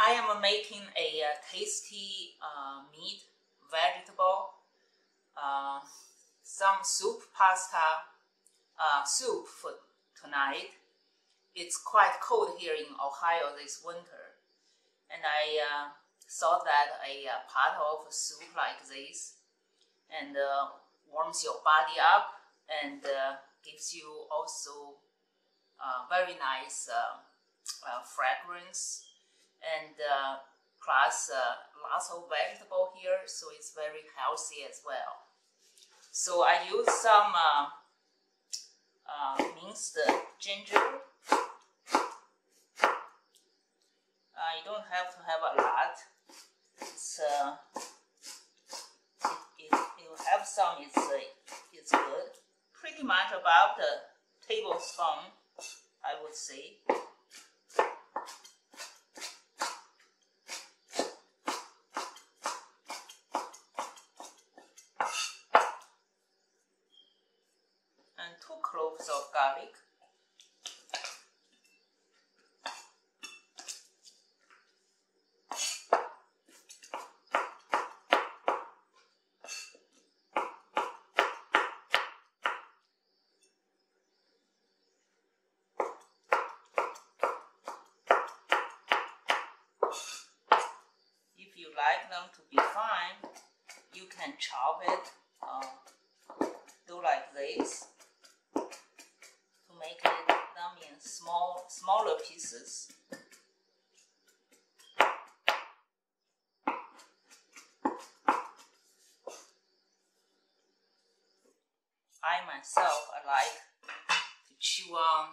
I am making a tasty meat vegetable, some soup pasta soup for tonight. It's quite cold here in Ohio this winter, and I thought that a pot of soup like this and warms your body up and gives you also very nice fragrance, and plus lots of vegetable here, so it's very healthy as well. So I use some minced ginger. You don't have to have a lot. It's it will have some. It's good. Pretty much about a tablespoon, I would say. And 2 cloves of garlic. If you like them to be fine, you can chop it, do like this, to make them in smaller pieces. I myself, I like to chew on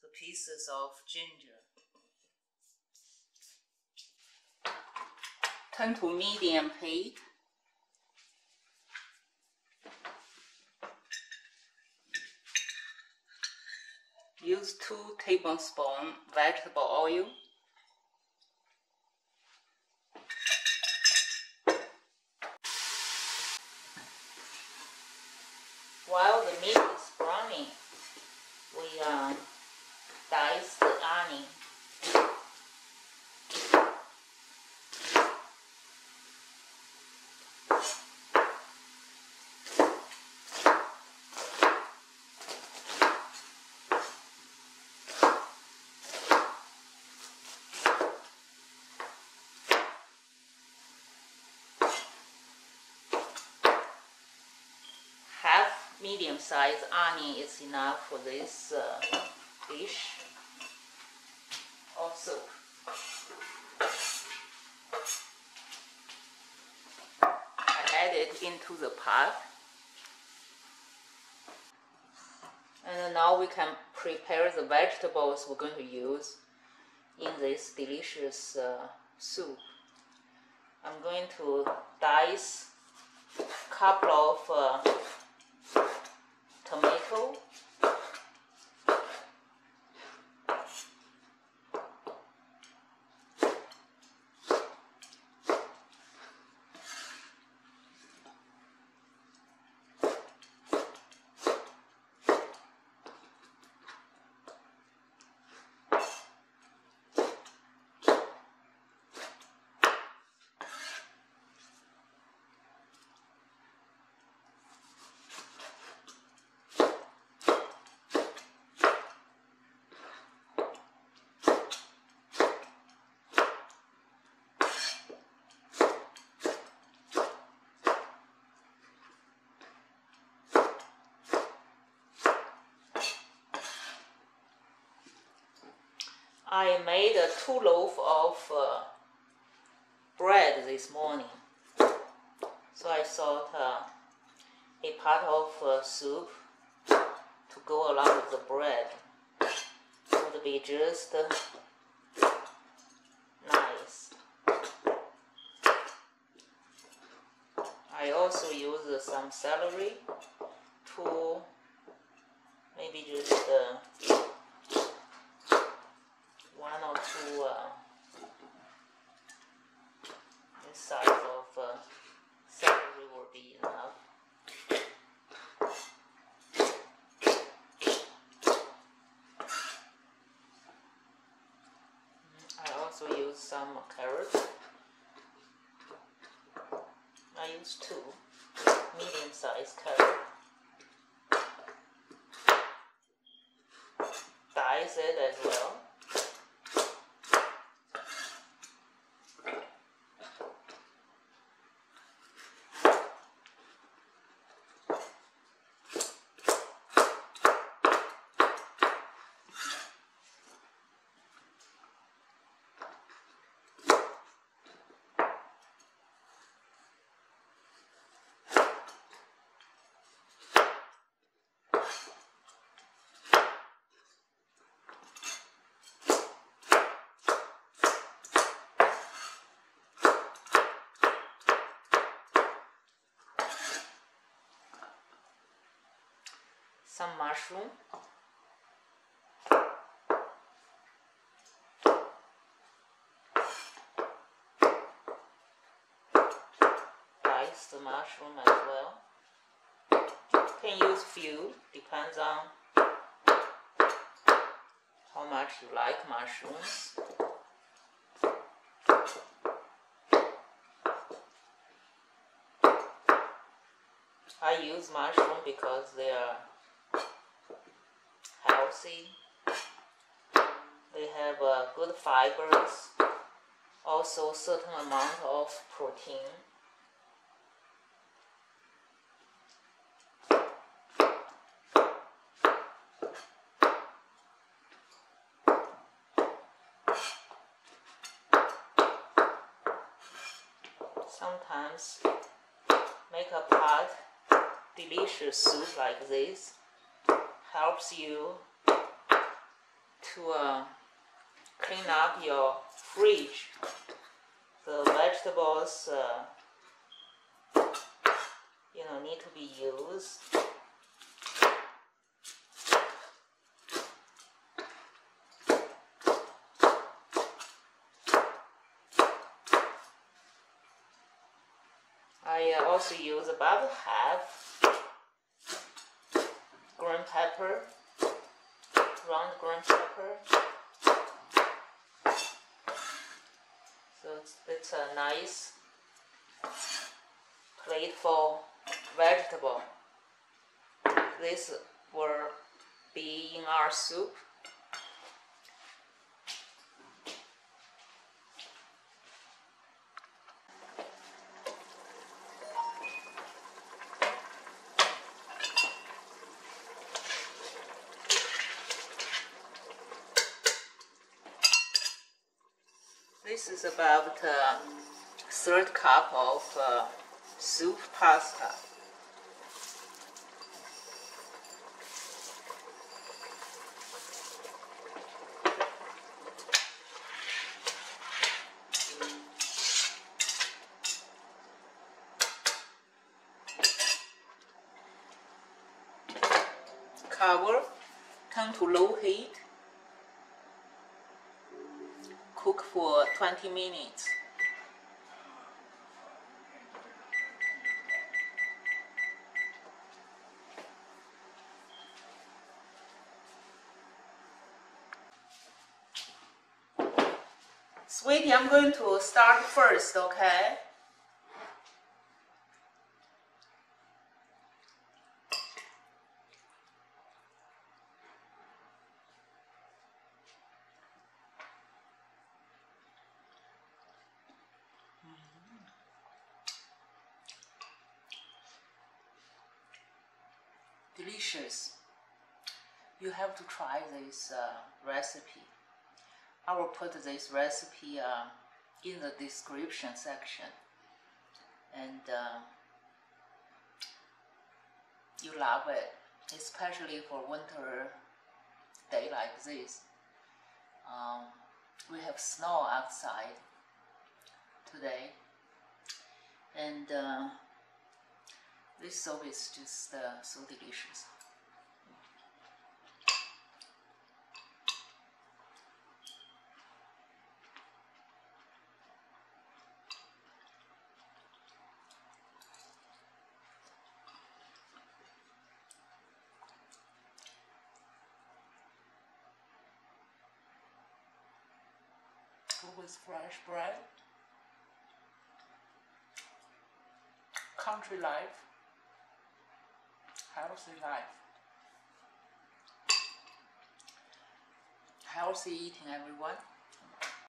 the pieces of ginger. Turn to medium heat. Use 2 tablespoons vegetable oil. While the meat is browning, we dice the onion. Medium-sized onion is enough for this dish of soup. I add it into the pot, and now we can prepare the vegetables we're going to use in this delicious soup. I'm going to dice a couple of tomato, I made 2 loaves of bread this morning, so I thought a pot of soup to go along with the bread would be just nice. I also use some celery to maybe just 1 or 2 this size of celery will be enough. I also use some carrots. I use 2 medium-sized carrots. Dice it as well. Some mushroom. Dice the mushroom as well. Can use few, depends on how much you like mushrooms. I use mushroom because they are healthy. They have good fibers, also certain amount of protein. Sometimes make a pot delicious soup like this. Helps you to clean up your fridge. The vegetables, need to be used. I also use about half green pepper, round green pepper. So it's a nice plateful vegetable. This will be in our soup. This is about a third cup of soup pasta. Cover, turn to low heat. Cook for 20 minutes. Sweetie, I'm going to start first, okay? Delicious. You have to try this recipe. I will put this recipe in the description section, and you love it, especially for winter day like this. We have snow outside today, and this soup is just so delicious. with fresh bread. Country life, healthy life. Healthy eating, everyone.